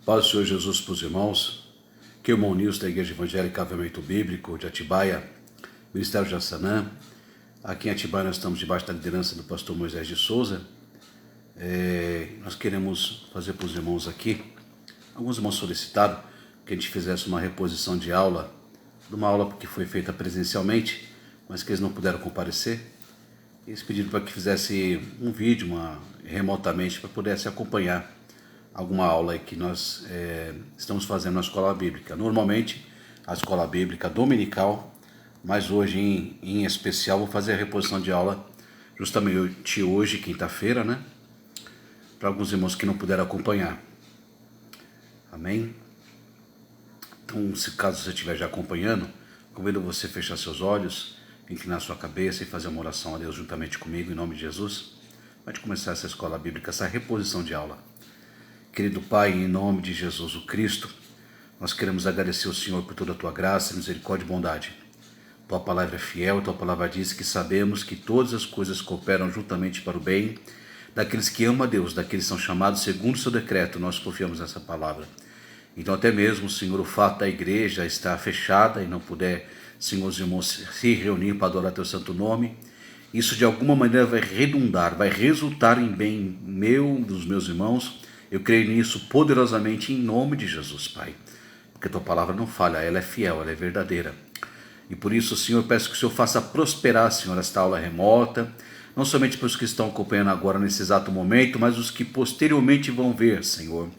Paz do Senhor Jesus para os irmãos, que o irmão Nilson da Igreja Evangélica Avivamento Bíblico de Atibaia, Ministério de Jassanã. Aqui em Atibaia nós estamos debaixo da liderança do pastor Moisés de Souza. Nós queremos fazer para os irmãos aqui, alguns irmãos solicitaram que a gente fizesse uma reposição de aula, de uma aula que foi feita presencialmente, mas que eles não puderam comparecer. Eles pediram para que fizesse um vídeo remotamente para pudesse acompanhar alguma aula que nós estamos fazendo na escola bíblica. Normalmente a escola bíblica dominical, mas hoje em especial vou fazer a reposição de aula justamente hoje, quinta-feira, né? Para alguns irmãos que não puderam acompanhar. Amém? Então, se caso você estiver já acompanhando, convido você a fechar seus olhos, inclinar sua cabeça e fazer uma oração a Deus juntamente comigo, em nome de Jesus. Pode começar essa escola bíblica, essa reposição de aula. Querido Pai, em nome de Jesus o Cristo, nós queremos agradecer ao Senhor por toda a Tua graça, misericórdia e bondade. Tua palavra é fiel, Tua palavra diz que sabemos que todas as coisas cooperam juntamente para o bem daqueles que amam a Deus, daqueles que são chamados segundo o Seu decreto. Nós confiamos nessa palavra. Então até mesmo, Senhor, o fato da igreja estar fechada e não puder, Senhor, os irmãos se reunir para adorar Teu santo nome, isso de alguma maneira vai redundar, vai resultar em bem meu, dos meus irmãos. Eu creio nisso poderosamente em nome de Jesus, Pai. Porque Tua palavra não falha, ela é fiel, ela é verdadeira. E por isso, Senhor, eu peço que o Senhor faça prosperar, Senhor, esta aula remota, não somente para os que estão acompanhando agora nesse exato momento, mas os que posteriormente vão ver, Senhor,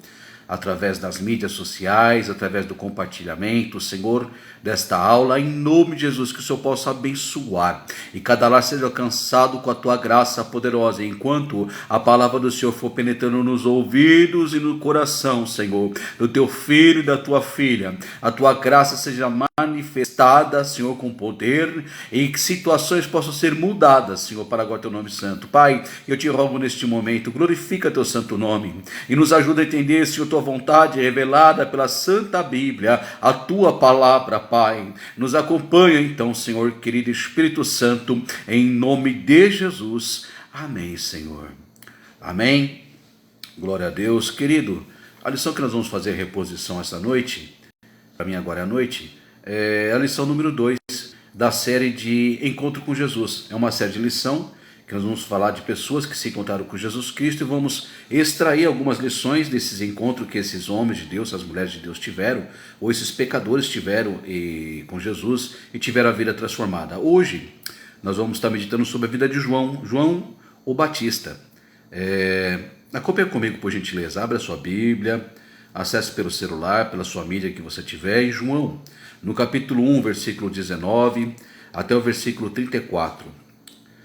através das mídias sociais, através do compartilhamento, Senhor, desta aula, em nome de Jesus, que o Senhor possa abençoar e cada lar seja alcançado com a Tua graça poderosa, enquanto a palavra do Senhor for penetrando nos ouvidos e no coração, Senhor, do Teu filho e da Tua filha, a Tua graça seja manifestada, Senhor, com poder, e que situações possam ser mudadas, Senhor, para agora Teu nome santo. Pai, eu te rogo neste momento, glorifica Teu santo nome e nos ajuda a entender, Senhor, Tua vontade revelada pela Santa Bíblia, a Tua palavra, Pai. Nos acompanha então, Senhor, querido Espírito Santo, em nome de Jesus. Amém, Senhor. Amém. Glória a Deus. Querido, a lição que nós vamos fazer reposição essa noite, para mim agora é a noite, é a lição número 2 da série de Encontro com Jesus. É uma série de lição que nós vamos falar de pessoas que se encontraram com Jesus Cristo e vamos extrair algumas lições desses encontros que esses homens de Deus, as mulheres de Deus tiveram, ou esses pecadores tiveram com Jesus e tiveram a vida transformada. Hoje nós vamos estar meditando sobre a vida de João o Batista. Acompanhe comigo, por gentileza, abra a sua Bíblia, acesse pelo celular, pela sua mídia que você tiver, em João, no capítulo 1, versículo 19 até o versículo 34.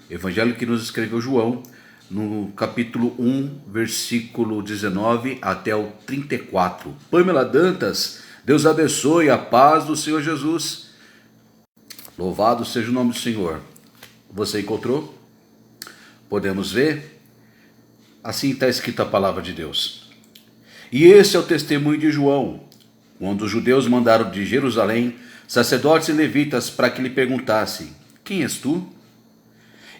Evangelho que nos escreveu João, no capítulo 1, versículo 19 até o 34. Pamela Dantas, Deus abençoe, a paz do Senhor Jesus. Louvado seja o nome do Senhor. Você encontrou? Podemos ver? Assim está escrita a palavra de Deus. E esse é o testemunho de João, quando os judeus mandaram de Jerusalém sacerdotes e levitas para que lhe perguntassem: quem és tu?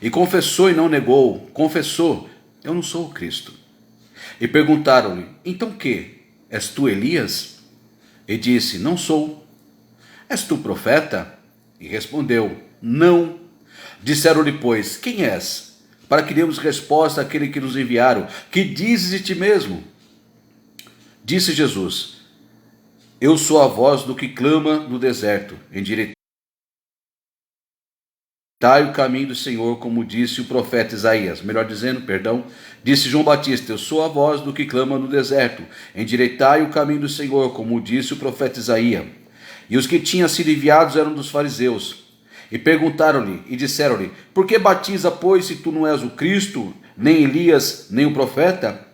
E confessou e não negou, confessou: eu não sou o Cristo. E perguntaram-lhe: então que? És tu Elias? E disse: não sou. És tu profeta? E respondeu: não. Disseram-lhe, pois: quem és? Para que demos resposta àquele que nos enviaram. Que dizes de ti mesmo? Disse Jesus: eu sou a voz do que clama no deserto, endireitai o caminho do Senhor, como disse o profeta Isaías. Melhor dizendo, disse João Batista: eu sou a voz do que clama no deserto, endireitai o caminho do Senhor, como disse o profeta Isaías. E os que tinham sido enviados eram dos fariseus. E perguntaram-lhe e disseram-lhe: por que batiza, pois, se tu não és o Cristo, nem Elias, nem o profeta?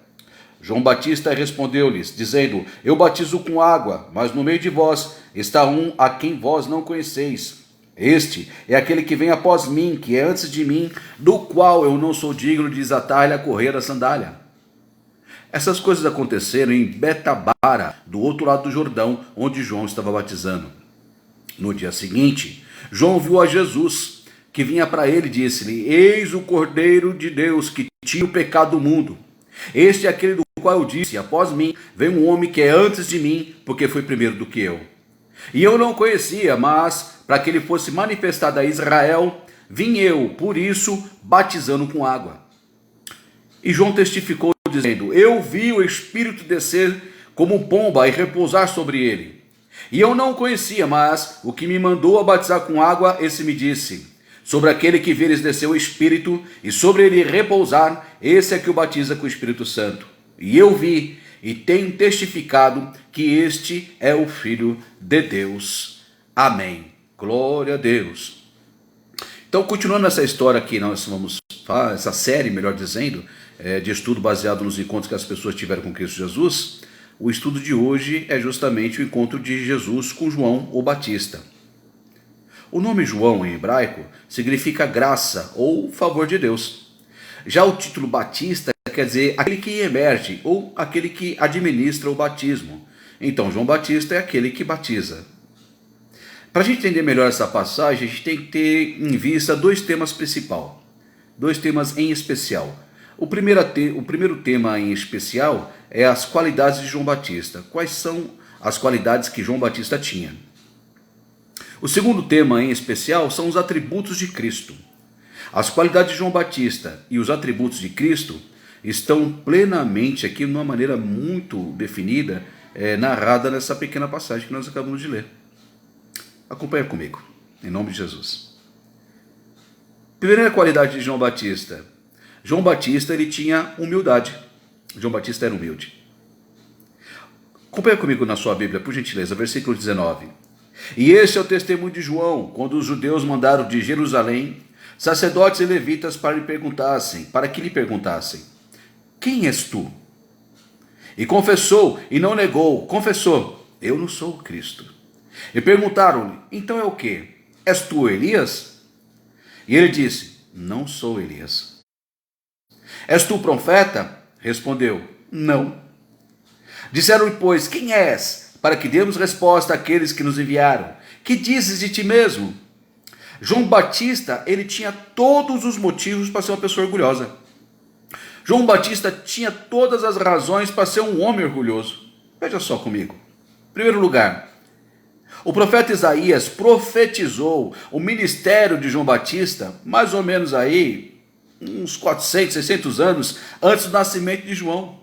João Batista respondeu-lhes, dizendo: eu batizo com água, mas no meio de vós está um a quem vós não conheceis. Este é aquele que vem após mim, que é antes de mim, do qual eu não sou digno de desatar-lhe a correia da sandália. Essas coisas aconteceram em Betabara, do outro lado do Jordão, onde João estava batizando. No dia seguinte, João viu a Jesus, que vinha para ele e disse-lhe: eis o Cordeiro de Deus, que tira o pecado do mundo. Este é aquele do qual eu disse: após mim vem um homem que é antes de mim, porque foi primeiro do que eu. E eu não o conhecia, mas para que ele fosse manifestado a Israel, vim eu, por isso, batizando com água. E João testificou, dizendo: eu vi o Espírito descer como pomba e repousar sobre ele. E eu não o conhecia, mas o que me mandou a batizar com água, esse me disse: sobre aquele que vires descer o Espírito, e sobre ele repousar, esse é que o batiza com o Espírito Santo. E eu vi, e tenho testificado, que este é o Filho de Deus. Amém. Glória a Deus. Então, continuando essa história aqui, nós vamos falar, essa série, melhor dizendo, de estudo baseado nos encontros que as pessoas tiveram com Cristo Jesus. O estudo de hoje é justamente o encontro de Jesus com João o Batista. O nome João em hebraico significa graça ou favor de Deus. Já o título Batista quer dizer aquele que emerge ou aquele que administra o batismo. Então João Batista é aquele que batiza. Para a gente entender melhor essa passagem, a gente tem que ter em vista dois temas principais, dois temas em especial. O primeiro tema em especial é as qualidades de João Batista. Quais são as qualidades que João Batista tinha? O segundo tema em especial são os atributos de Cristo. As qualidades de João Batista e os atributos de Cristo estão plenamente aqui, de uma maneira muito definida, narrada nessa pequena passagem que nós acabamos de ler. Acompanha comigo, em nome de Jesus. Primeira qualidade de João Batista. João Batista, ele tinha humildade. João Batista era humilde. Acompanha comigo na sua Bíblia, por gentileza, versículo 19. E este é o testemunho de João, quando os judeus mandaram de Jerusalém sacerdotes e levitas para que lhe perguntassem: quem és tu? E confessou, e não negou, confessou: eu não sou o Cristo. E perguntaram-lhe: então é o quê? És tu Elias? E ele disse: não sou Elias. És tu profeta? Respondeu: não. Disseram-lhe, pois, quem és? Para que demos resposta àqueles que nos enviaram. Que dizes de ti mesmo? João Batista, ele tinha todos os motivos para ser uma pessoa orgulhosa. João Batista tinha todas as razões para ser um homem orgulhoso. Veja só comigo. Em primeiro lugar, o profeta Isaías profetizou o ministério de João Batista, mais ou menos aí, uns 400, 600 anos antes do nascimento de João.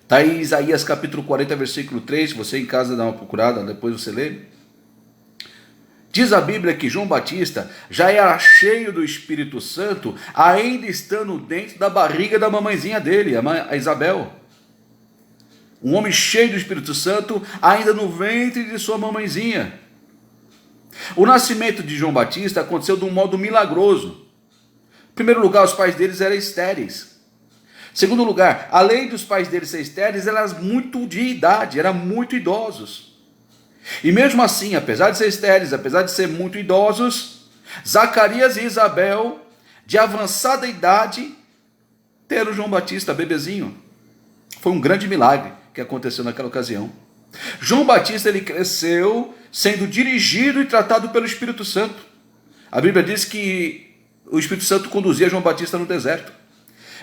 Está aí Isaías capítulo 40, versículo 3, você em casa dá uma procurada, depois você lê. Diz a Bíblia que João Batista já era cheio do Espírito Santo, ainda estando dentro da barriga da mamãezinha dele, a Isabel. Um homem cheio do Espírito Santo, ainda no ventre de sua mamãezinha. O nascimento de João Batista aconteceu de um modo milagroso. Em primeiro lugar, os pais deles eram estéreis. Em segundo lugar, além dos pais deles serem estéreis, eram muito de idade, eram muito idosos. E mesmo assim, apesar de ser estéreis, apesar de ser muito idosos, Zacarias e Isabel, de avançada idade, teram João Batista, bebezinho. Foi um grande milagre que aconteceu naquela ocasião. João Batista, ele cresceu sendo dirigido e tratado pelo Espírito Santo. A Bíblia diz que o Espírito Santo conduzia João Batista no deserto.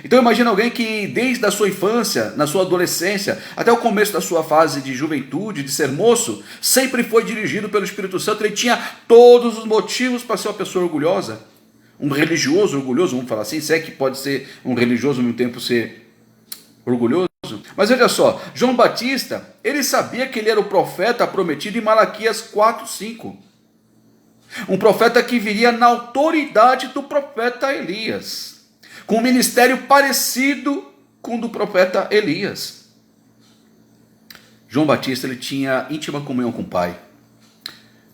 Então imagina alguém que desde a sua infância, na sua adolescência, até o começo da sua fase de juventude, de ser moço, sempre foi dirigido pelo Espírito Santo. Ele tinha todos os motivos para ser uma pessoa orgulhosa. Um religioso orgulhoso, vamos falar assim, se é que pode ser um religioso ao mesmo tempo ser orgulhoso. Mas veja só, João Batista, ele sabia que ele era o profeta prometido em Malaquias 4:5. Um profeta que viria na autoridade do profeta Elias, com um ministério parecido com o do profeta Elias. João Batista, ele tinha íntima comunhão com o Pai.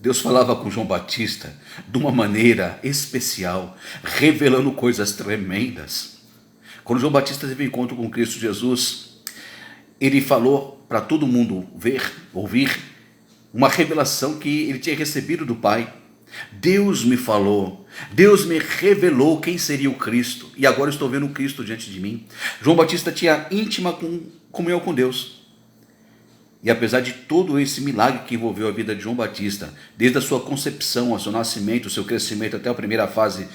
Deus falava com João Batista de uma maneira especial, revelando coisas tremendas. Quando João Batista teve um encontro com Cristo Jesus, ele falou para todo mundo ouvir uma revelação que ele tinha recebido do Pai. Deus me falou, Deus me revelou quem seria o Cristo, e agora eu estou vendo o Cristo diante de mim. João Batista tinha íntima comunhão com Deus. E apesar de todo esse milagre que envolveu a vida de João Batista, desde a sua concepção, ao seu nascimento, o seu crescimento até a primeira fase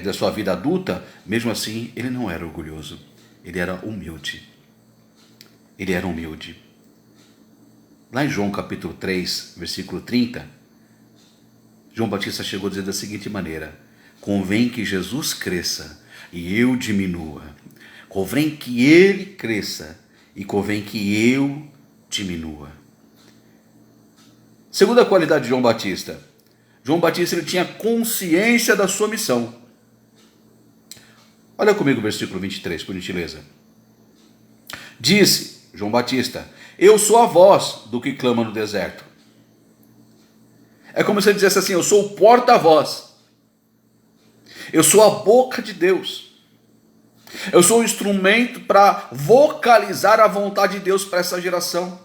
da sua vida adulta, mesmo assim ele não era orgulhoso, ele era humilde. ele era humilde. Lá em João capítulo 3, versículo 30, João Batista chegou a dizer da seguinte maneira: convém que Jesus cresça e eu diminua. Convém que ele cresça e convém que eu diminua. Segunda qualidade de João Batista. João Batista ele tinha consciência da sua missão. Olha comigo o versículo 23, por gentileza. Disse João Batista: eu sou a voz do que clama no deserto. É como se ele dissesse assim: eu sou o porta-voz. Eu sou a boca de Deus. Eu sou o instrumento para vocalizar a vontade de Deus para essa geração.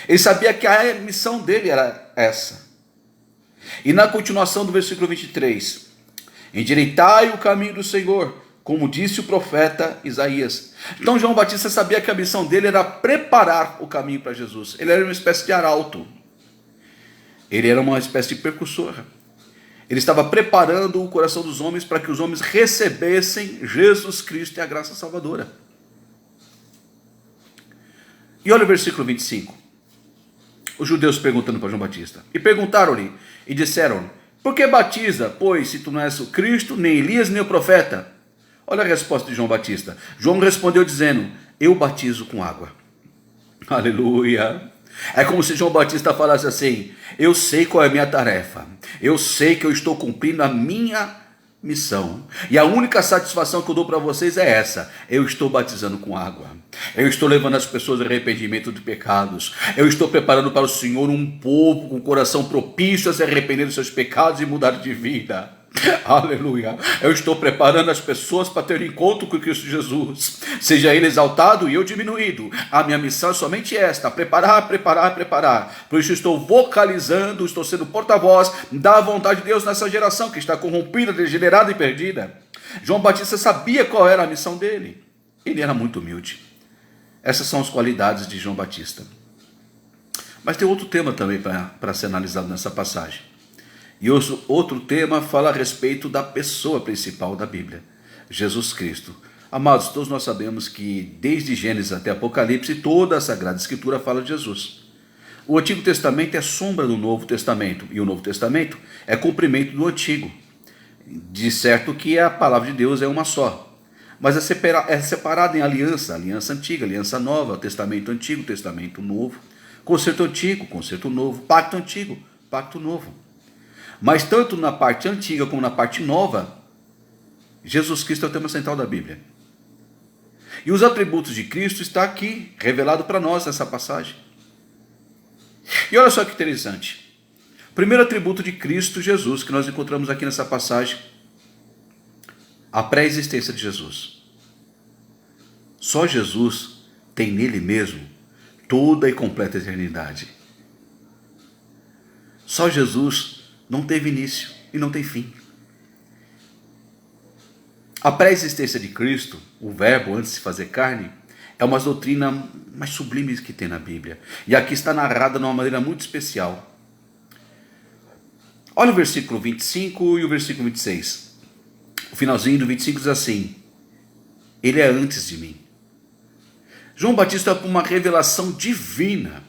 Ele sabia que a missão dele era essa. E na continuação do versículo 23, endireitai o caminho do Senhor, como disse o profeta Isaías. Então João Batista sabia que a missão dele era preparar o caminho para Jesus. Ele era uma espécie de arauto. Ele era uma espécie de precursor. Ele estava preparando o coração dos homens para que os homens recebessem Jesus Cristo e a graça salvadora. E olha o versículo 25. Os judeus perguntando para João Batista. E perguntaram-lhe e disseram: por que batiza, pois, se tu não és o Cristo, nem Elias, nem o profeta? Olha a resposta de João Batista. João respondeu dizendo: eu batizo com água. Aleluia. É como se João Batista falasse assim: eu sei qual é a minha tarefa, eu sei que eu estou cumprindo a minha missão, e a única satisfação que eu dou para vocês é essa: eu estou batizando com água, eu estou levando as pessoas ao arrependimento de pecados, eu estou preparando para o Senhor um povo com coração propício a se arrepender dos seus pecados e mudar de vida. Aleluia. Eu estou preparando as pessoas para ter encontro com Cristo Jesus. Seja ele exaltado e eu diminuído. A minha missão é somente esta: preparar, preparar, preparar. Por isso estou vocalizando, estou sendo porta-voz da vontade de Deus nessa geração que está corrompida, degenerada e perdida. João Batista sabia qual era a missão dele. Ele era muito humilde. Essas são as qualidades de João Batista. Mas tem outro tema também para ser analisado nessa passagem. E outro tema fala a respeito da pessoa principal da Bíblia, Jesus Cristo. Amados, todos nós sabemos que desde Gênesis até Apocalipse, toda a Sagrada Escritura fala de Jesus. O Antigo Testamento é sombra do Novo Testamento, e o Novo Testamento é cumprimento do Antigo. De certo que a palavra de Deus é uma só, mas é separada em aliança antiga, aliança nova, testamento antigo, testamento novo, concerto antigo, concerto novo, pacto antigo, pacto novo. Mas tanto na parte antiga como na parte nova, Jesus Cristo é o tema central da Bíblia. E os atributos de Cristo estão aqui, revelado para nós nessa passagem. E olha só que interessante. O primeiro atributo de Cristo Jesus, que nós encontramos aqui nessa passagem, a pré-existência de Jesus. Só Jesus tem nele mesmo toda e completa eternidade. Só Jesus não teve início e não tem fim. A pré-existência de Cristo, o verbo antes de se fazer carne, é uma doutrina mais sublime que tem na Bíblia. E aqui está narrada de uma maneira muito especial. Olha o versículo 25 e o versículo 26. O finalzinho do 25 diz assim: ele é antes de mim. João Batista, por uma revelação divina,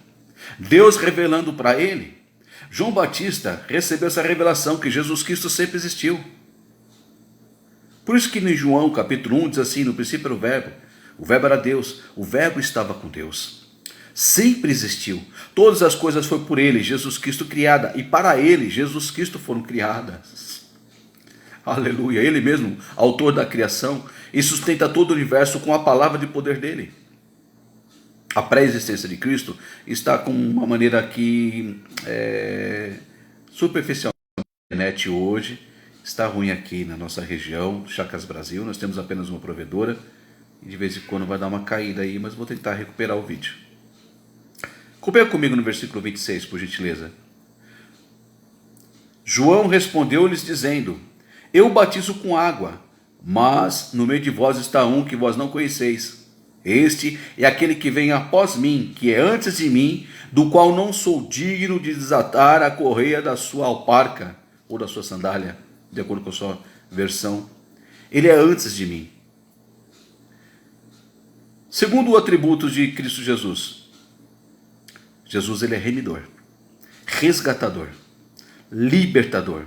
Deus revelando para ele, João Batista recebeu essa revelação que Jesus Cristo sempre existiu. Por isso que em João capítulo 1 diz assim: no princípio era o verbo era Deus, o verbo estava com Deus. Sempre existiu, todas as coisas foram por ele, Jesus Cristo criada, e para ele, Jesus Cristo foram criadas. Aleluia, ele mesmo, autor da criação, e sustenta todo o universo com a palavra de poder dele. A pré-existência de Cristo está com uma maneira que superficial. A internet hoje está ruim aqui na nossa região, Chacras Brasil. Nós temos apenas uma provedora e de vez em quando vai dar uma caída aí, mas vou tentar recuperar o vídeo. Acompanha comigo no versículo 26, por gentileza. João respondeu-lhes dizendo: eu batizo com água, mas no meio de vós está um que vós não conheceis. Este é aquele que vem após mim, que é antes de mim, do qual não sou digno de desatar a correia da sua alparca, ou da sua sandália, de acordo com a sua versão. Ele é antes de mim. Segundo atributo de Cristo Jesus, Jesus ele é remidor, resgatador, libertador.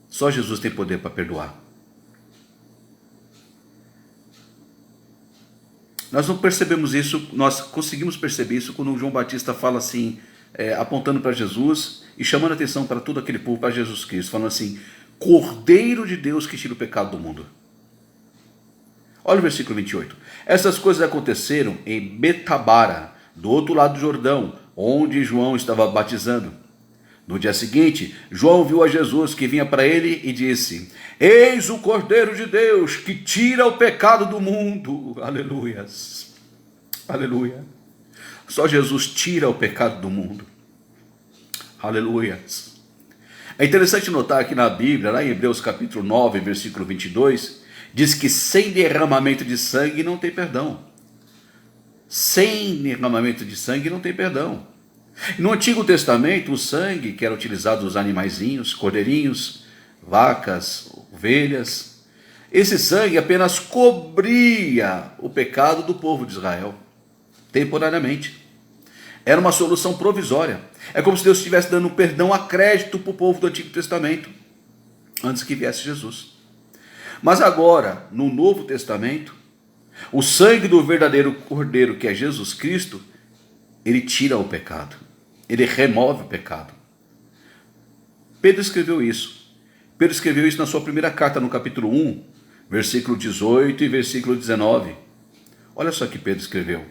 Só Jesus tem poder para perdoar. Nós não percebemos isso, nós conseguimos perceber isso quando João Batista fala assim, apontando para Jesus e chamando a atenção para todo aquele povo, para Jesus Cristo, falando assim, Cordeiro de Deus que tira o pecado do mundo. Olha o versículo 28. Essas coisas aconteceram em Betabara, do outro lado do Jordão, onde João estava batizando. No dia seguinte, João viu a Jesus que vinha para ele e disse, eis o Cordeiro de Deus que tira o pecado do mundo. Aleluias. Aleluia. Só Jesus tira o pecado do mundo. Aleluias. É interessante notar que na Bíblia, lá em Hebreus capítulo 9, versículo 22, diz que sem derramamento de sangue não tem perdão. Sem derramamento de sangue não tem perdão. No Antigo Testamento, o sangue que era utilizado dos animaizinhos, cordeirinhos, vacas, ovelhas, esse sangue apenas cobria o pecado do povo de Israel, temporariamente. Era uma solução provisória. É como se Deus estivesse dando perdão a crédito para o povo do Antigo Testamento, antes que viesse Jesus. Mas agora, no Novo Testamento, o sangue do verdadeiro Cordeiro, que é Jesus Cristo, ele tira o pecado, ele remove o pecado. Pedro escreveu isso. Pedro escreveu isso na sua primeira carta, no capítulo 1, versículo 18 e versículo 19. Olha só que Pedro escreveu.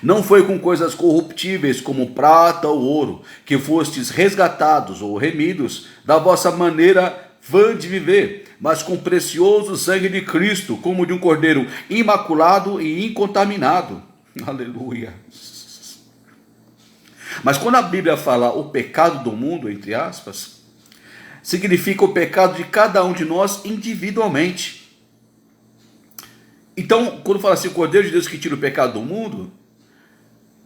Não foi com coisas corruptíveis como prata ou ouro que fostes resgatados ou remidos da vossa maneira vã de viver, mas com precioso sangue de Cristo, como de um cordeiro imaculado e incontaminado. Aleluia. Mas quando a Bíblia fala o pecado do mundo, entre aspas, significa o pecado de cada um de nós individualmente. Então, quando fala assim, o Cordeiro de Deus que tira o pecado do mundo,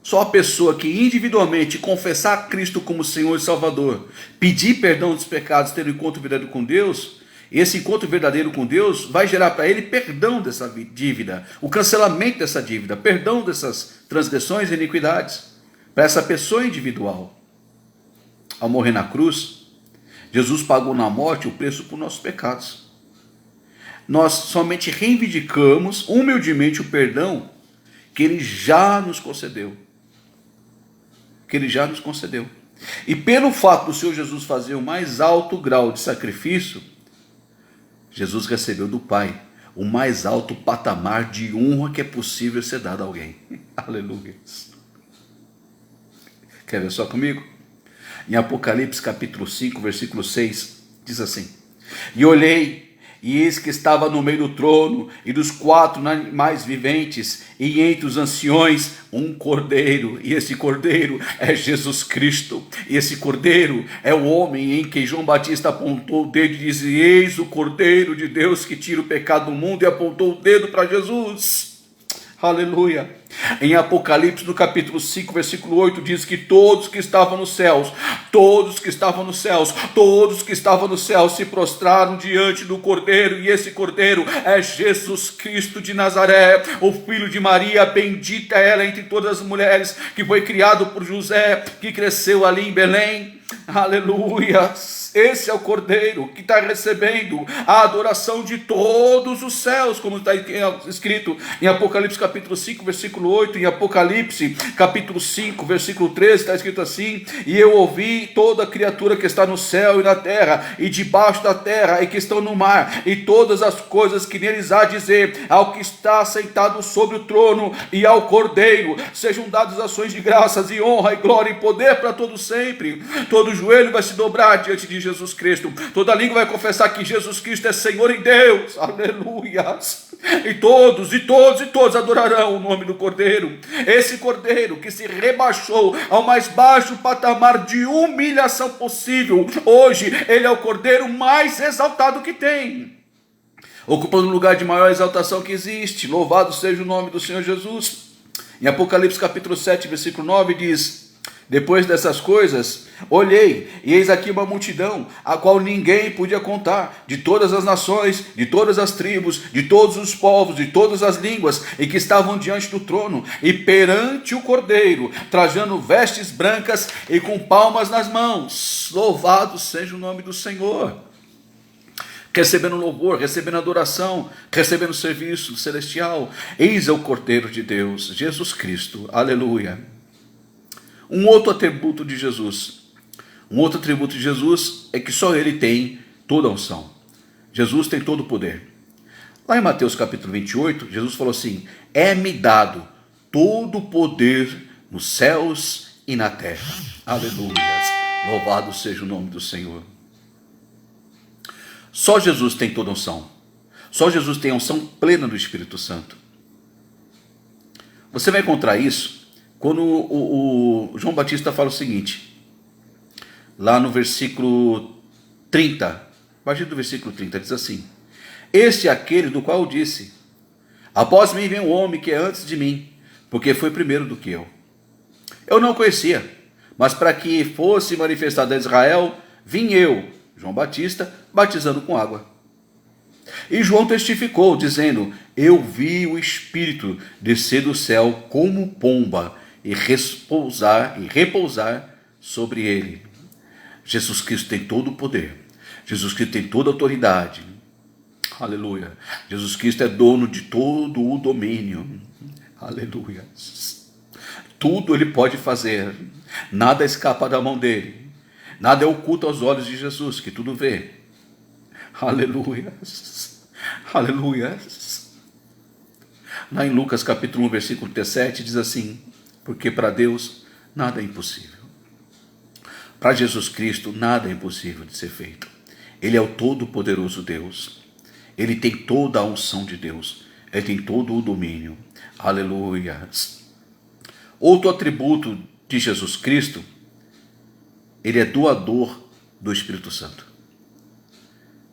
só a pessoa que individualmente confessar a Cristo como Senhor e Salvador, pedir perdão dos pecados, ter um encontro verdadeiro com Deus, esse encontro verdadeiro com Deus vai gerar para ele perdão dessa dívida, o cancelamento dessa dívida, perdão dessas transgressões e iniquidades, para essa pessoa individual. Ao morrer na cruz, Jesus pagou na morte o preço por nossos pecados. Nós somente reivindicamos humildemente o perdão que Ele já nos concedeu. Que Ele já nos concedeu. E pelo fato do Senhor Jesus fazer o mais alto grau de sacrifício, Jesus recebeu do Pai o mais alto patamar de honra que é possível ser dado a alguém. Aleluia. Quer ver só comigo? Em Apocalipse capítulo 5, versículo 6, diz assim: E olhei, e eis que estava no meio do trono e dos 4 animais viventes, e entre os anciões um cordeiro, e esse cordeiro é Jesus Cristo, e esse cordeiro é o homem em que João Batista apontou o dedo e disse: eis o Cordeiro de Deus que tira o pecado do mundo, e apontou o dedo para Jesus. Aleluia. Em Apocalipse, no capítulo 5, versículo 8, diz que todos que estavam nos céus, todos que estavam nos céus, todos que estavam nos céus se prostraram diante do Cordeiro, e esse Cordeiro é Jesus Cristo de Nazaré, o filho de Maria, bendita ela entre todas as mulheres, que foi criado por José, que cresceu ali em Belém. Aleluia. Esse é o Cordeiro que está recebendo a adoração de todos os céus, como está escrito em Apocalipse capítulo 5, versículo 8, em Apocalipse capítulo 5, versículo 13, está escrito assim: e eu ouvi toda criatura que está no céu e na terra, e debaixo da terra, e que estão no mar, e todas as coisas que neles há, dizer ao que está sentado sobre o trono e ao Cordeiro, sejam dadas ações de graças e honra e glória e poder para todos sempre. Todo joelho vai se dobrar diante de Jesus Cristo, toda língua vai confessar que Jesus Cristo é Senhor em Deus. Aleluia. E todos adorarão o nome do Cordeiro, esse Cordeiro que se rebaixou ao mais baixo patamar de humilhação possível. Hoje ele é o Cordeiro mais exaltado que tem, ocupando o lugar de maior exaltação que existe. Louvado seja o nome do Senhor Jesus. Em Apocalipse capítulo 7, versículo 9 diz: Depois dessas coisas, olhei, e eis aqui uma multidão, a qual ninguém podia contar, de todas as nações, de todas as tribos, de todos os povos, de todas as línguas, e que estavam diante do trono, e perante o Cordeiro, trajando vestes brancas e com palmas nas mãos. Louvado seja o nome do Senhor. Recebendo louvor, recebendo adoração, recebendo serviço celestial. Eis é o Cordeiro de Deus, Jesus Cristo. Aleluia. Um outro atributo de Jesus é que só ele tem toda a unção. Jesus tem todo o poder. Lá em Mateus capítulo 28, Jesus falou assim: é-me dado todo o poder nos céus e na terra. Aleluia. Louvado seja o nome do Senhor. Só Jesus tem toda a unção. Só Jesus tem a unção plena do Espírito Santo. Você vai encontrar isso quando o João Batista fala o seguinte, lá no versículo 30, a partir do versículo 30, diz assim: este é aquele do qual eu disse: após mim vem um homem que é antes de mim, porque foi primeiro do que eu. Eu não conhecia, mas para que fosse manifestado a Israel, vim eu, João Batista, batizando com água. E João testificou, dizendo: eu vi o Espírito descer do céu como pomba e repousar sobre ele. Jesus Cristo tem todo o poder. Jesus Cristo tem toda a autoridade. Aleluia. Jesus Cristo é dono de todo o domínio. Aleluia. Tudo ele pode fazer. Nada escapa da mão dele. Nada é oculto aos olhos de Jesus, que tudo vê. Aleluia. Aleluia. Lá em Lucas capítulo 1, versículo 17, diz assim: porque para Deus nada é impossível. Para Jesus Cristo nada é impossível de ser feito. Ele é o todo-poderoso Deus. Ele tem toda a unção de Deus. Ele tem todo o domínio. Aleluia. Outro atributo de Jesus Cristo, ele é doador do Espírito Santo.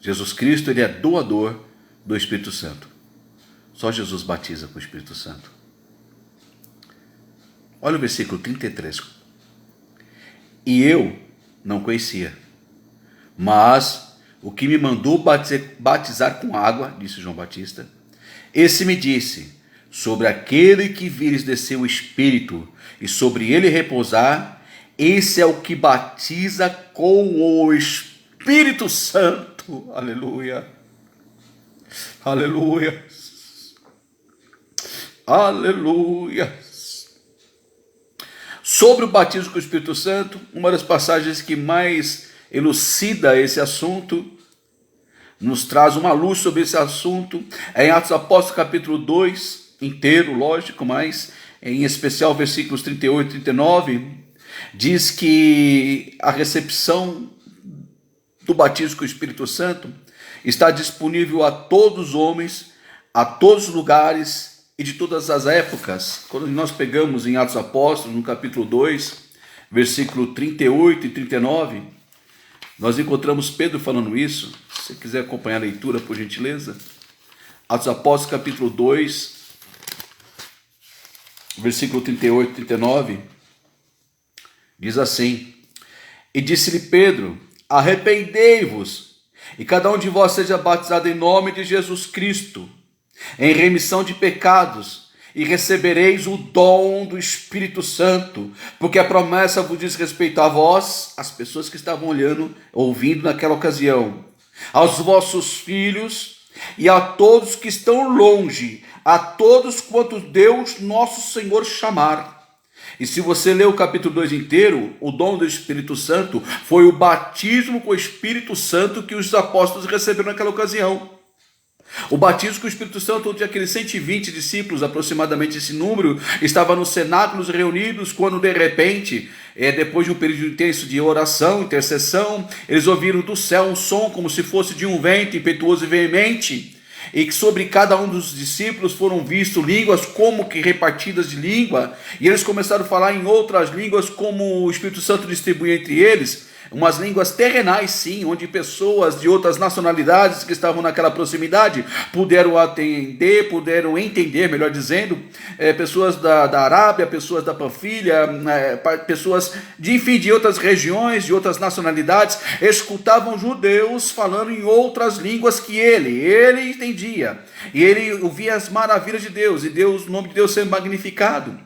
Jesus Cristo, ele é doador do Espírito Santo. Só Jesus batiza com o Espírito Santo. Olha o versículo 33. E eu não conhecia, mas o que me mandou batizar com água, disse João Batista, esse me disse: sobre aquele que vires descer o Espírito e sobre ele repousar, esse é o que batiza com o Espírito Santo. Aleluia. Aleluia. Aleluia. Sobre o batismo com o Espírito Santo, uma das passagens que mais elucida esse assunto, nos traz uma luz sobre esse assunto, é em Atos Apóstolos capítulo 2, inteiro, lógico, mas em especial versículos 38 e 39, diz que a recepção do batismo com o Espírito Santo está disponível a todos os homens, a todos os lugares e de todas as épocas. Quando nós pegamos em Atos Apóstolos, no capítulo 2, versículo 38 e 39, nós encontramos Pedro falando isso. Se você quiser acompanhar a leitura, por gentileza. Atos Apóstolos, capítulo 2, versículo 38 e 39, diz assim: e disse-lhe Pedro: arrependei-vos, e cada um de vós seja batizado em nome de Jesus Cristo, em remissão de pecados, e recebereis o dom do Espírito Santo, porque a promessa vos diz respeito a vós, as pessoas que estavam ouvindo naquela ocasião, aos vossos filhos e a todos que estão longe, a todos quanto Deus nosso Senhor chamar. E se você ler o capítulo 2 inteiro, o dom do Espírito Santo foi o batismo com o Espírito Santo que os apóstolos receberam naquela ocasião. O batismo com o Espírito Santo, onde aqueles 120 discípulos, aproximadamente esse número, estavam nos cenáculos reunidos, quando de repente, depois de um período intenso de oração, intercessão, eles ouviram do céu um som como se fosse de um vento impetuoso e veemente, e que sobre cada um dos discípulos foram vistos línguas como que repartidas de língua, e eles começaram a falar em outras línguas como o Espírito Santo distribuía entre eles. umas línguas terrenais, sim, onde pessoas de outras nacionalidades que estavam naquela proximidade puderam atender, puderam entender, melhor dizendo, pessoas da Arábia, pessoas da Panfilha, pessoas enfim, de outras regiões, de outras nacionalidades, escutavam judeus falando em outras línguas que ele entendia, e ele ouvia as maravilhas de Deus, e Deus, o nome de Deus sendo magnificado.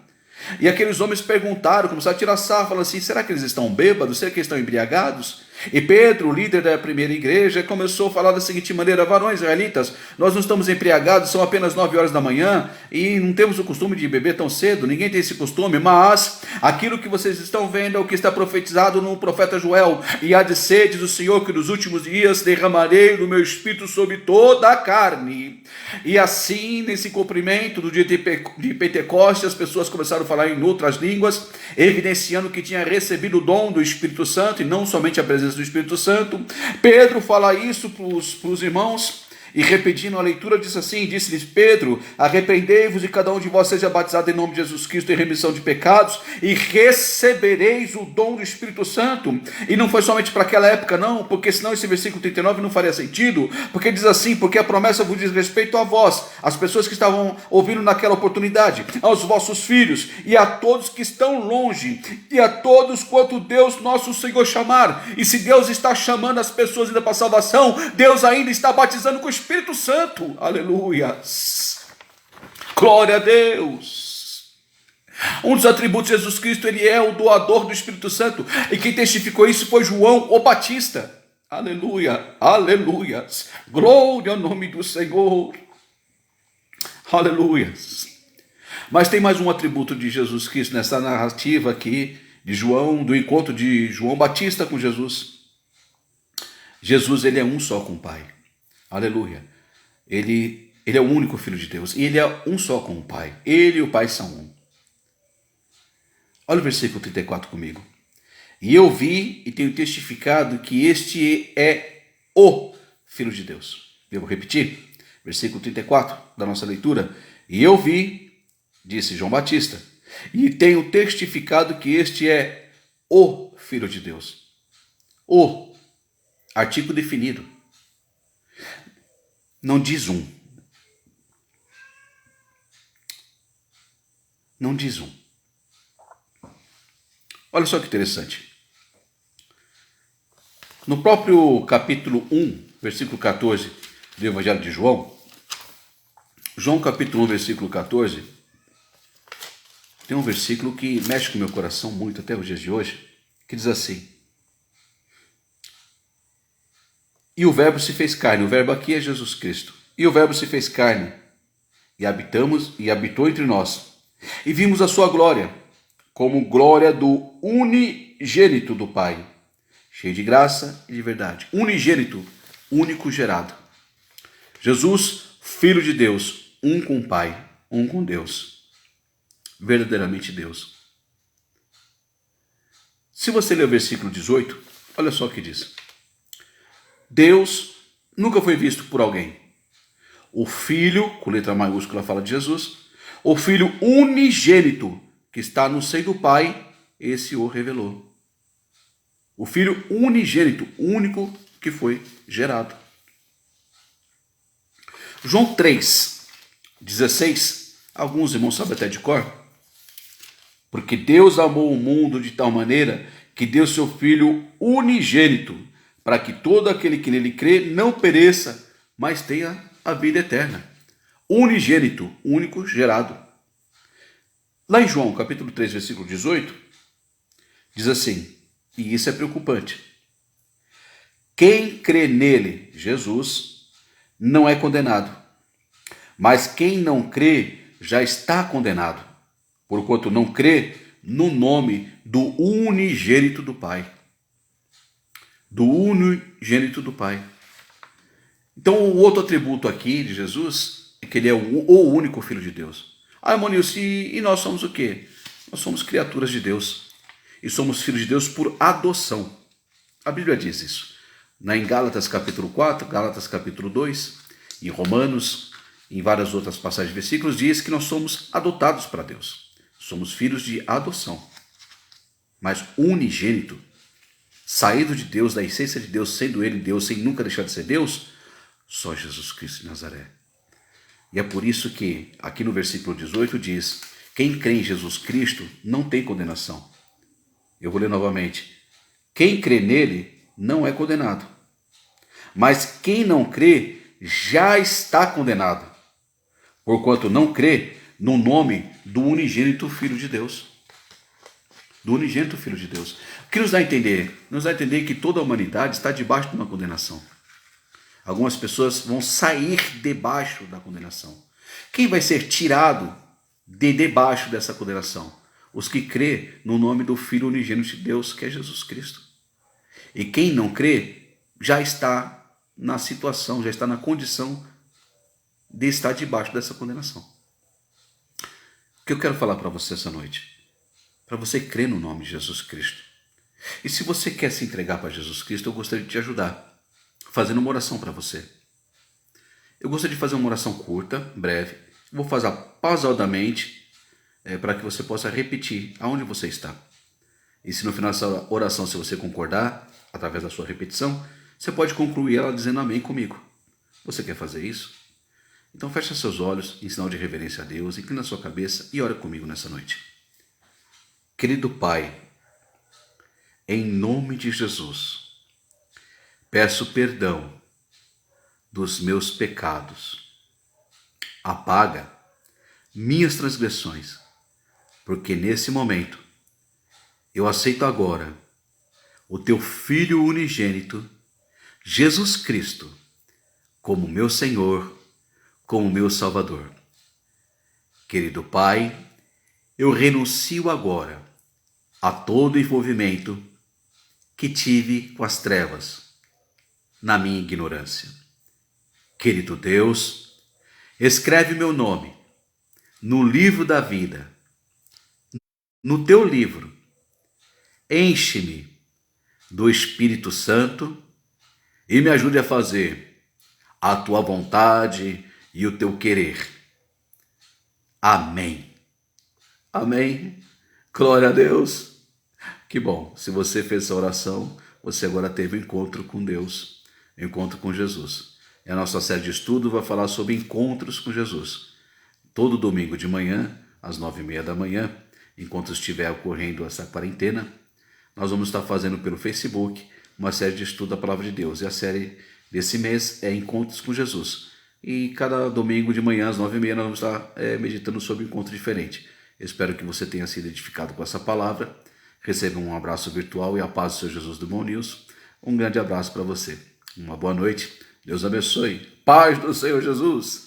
E aqueles homens perguntaram, começaram a tirar sarro, falando assim, será que eles estão bêbados? Será que eles estão embriagados? E Pedro, o líder da primeira igreja, começou a falar da seguinte maneira: varões israelitas, nós não estamos embriagados, são apenas 9 horas da manhã, e não temos o costume de beber tão cedo, ninguém tem esse costume, mas aquilo que vocês estão vendo é o que está profetizado no profeta Joel, e há de ser, diz o Senhor, que nos últimos dias derramarei do meu espírito sobre toda a carne. E assim, nesse cumprimento do dia de Pentecostes, as pessoas começaram a falar em outras línguas, evidenciando que tinha recebido o dom do Espírito Santo, e não somente a presença do Espírito Santo. Pedro fala isso para os irmãos, e repetindo a leitura, diz assim, disse-lhes Pedro, arrependei-vos e cada um de vós seja batizado em nome de Jesus Cristo em remissão de pecados, e recebereis o dom do Espírito Santo. E não foi somente para aquela época não, porque senão esse versículo 39 não faria sentido, porque diz assim, porque a promessa vos diz respeito a vós, as pessoas que estavam ouvindo naquela oportunidade, aos vossos filhos, e a todos que estão longe, e a todos quanto Deus nosso Senhor chamar. E se Deus está chamando as pessoas ainda para a salvação, Deus ainda está batizando com o Espírito Santo, aleluia, glória a Deus. Um dos atributos de Jesus Cristo, ele é o doador do Espírito Santo, e quem testificou isso foi João o Batista, aleluia, aleluia, glória ao nome do Senhor, aleluia. Mas tem mais um atributo de Jesus Cristo nessa narrativa aqui de João, do encontro de João Batista com Jesus. Jesus, ele é um só com o Pai. Aleluia. Ele é o único Filho de Deus. E ele é um só com o Pai. Ele e o Pai são um. Olha o versículo 34 comigo. E eu vi e tenho testificado que este é o Filho de Deus. Eu vou repetir. Versículo 34 da nossa leitura. E eu vi, disse João Batista, e tenho testificado que este é o Filho de Deus. O, artigo definido. Não diz um. Não diz um. Olha só que interessante. No próprio capítulo 1, versículo 14 do Evangelho de João, João capítulo 1, versículo 14, tem um versículo que mexe com o meu coração muito até os dias de hoje, que diz assim: e o verbo se fez carne, o verbo aqui é Jesus Cristo, e o verbo se fez carne, e habitou entre nós, e vimos a sua glória, como glória do unigênito do Pai, cheio de graça e de verdade. Unigênito, único gerado. Jesus, Filho de Deus, um com o Pai, um com Deus, verdadeiramente Deus. Se você ler o versículo 18, olha só o que diz. Deus nunca foi visto por alguém. O Filho, com letra maiúscula fala de Jesus, o Filho unigênito que está no seio do Pai, esse o revelou. O Filho unigênito, único que foi gerado. João 3, 16, alguns irmãos sabem até de cor. Porque Deus amou o mundo de tal maneira que deu seu Filho unigênito, para que todo aquele que nele crê não pereça, mas tenha a vida eterna. Unigênito, único, gerado. Lá em João, capítulo 3, versículo 18, diz assim, e isso é preocupante. Quem crê nele, Jesus, não é condenado, mas quem não crê já está condenado, porquanto não crê no nome do unigênito do Pai. Do unigênito do Pai. Então, o outro atributo aqui de Jesus é que ele é o único Filho de Deus. Ah, irmão Nilson, e nós somos o quê? Nós somos criaturas de Deus. E somos filhos de Deus por adoção. A Bíblia diz isso. Em Gálatas capítulo 4, Gálatas capítulo 2, em Romanos, em várias outras passagens de versículos, diz que nós somos adotados para Deus. Somos filhos de adoção. Mas unigênito saído de Deus, da essência de Deus, sendo Ele Deus, sem nunca deixar de ser Deus? Só Jesus Cristo de Nazaré. E é por isso que aqui no versículo 18 diz: quem crê em Jesus Cristo não tem condenação. Eu vou ler novamente. Quem crê nele não é condenado. Mas quem não crê já está condenado, porquanto não crê no nome do unigênito Filho de Deus. Do unigênito Filho de Deus. O que nos dá a entender? Nos dá a entender que toda a humanidade está debaixo de uma condenação. Algumas pessoas vão sair debaixo da condenação. Quem vai ser tirado de debaixo dessa condenação? Os que crê no nome do Filho unigênito de Deus, que é Jesus Cristo. E quem não crê já está na situação, já está na condição de estar debaixo dessa condenação. O que eu quero falar para você essa noite? Para você crer no nome de Jesus Cristo. E se você quer se entregar para Jesus Cristo, eu gostaria de te ajudar, fazendo uma oração para você. Eu gostaria de fazer uma oração curta, breve. Vou fazer pausadamente, para que você possa repetir aonde você está. E se no final dessa oração, se você concordar, através da sua repetição, você pode concluir ela dizendo amém comigo. Você quer fazer isso? Então feche seus olhos em sinal de reverência a Deus, inclina sua cabeça e ore comigo nessa noite. Querido Pai, em nome de Jesus, peço perdão dos meus pecados. Apaga minhas transgressões, porque nesse momento eu aceito agora o teu Filho unigênito, Jesus Cristo, como meu Senhor, como meu Salvador. Querido Pai, eu renuncio agora a todo envolvimento que tive com as trevas, na minha ignorância. Querido Deus, escreve meu nome no livro da vida, no teu livro. Enche-me do Espírito Santo e me ajude a fazer a tua vontade e o teu querer. Amém. Amém. Glória a Deus. Que bom, se você fez essa oração, você agora teve um encontro com Deus, um encontro com Jesus. E a nossa série de estudo vai falar sobre encontros com Jesus. Todo domingo de manhã, às 9h30 da manhã, enquanto estiver ocorrendo essa quarentena, nós vamos estar fazendo pelo Facebook uma série de estudo da Palavra de Deus. E a série desse mês é Encontros com Jesus. E cada domingo de manhã, às 9h30, nós vamos estar meditando sobre um encontro diferente. Eu espero que você tenha sido edificado com essa palavra. Receba um abraço virtual e a paz do Senhor Jesus do Bom News. Um grande abraço para você. Uma boa noite. Deus abençoe. Paz do Senhor Jesus.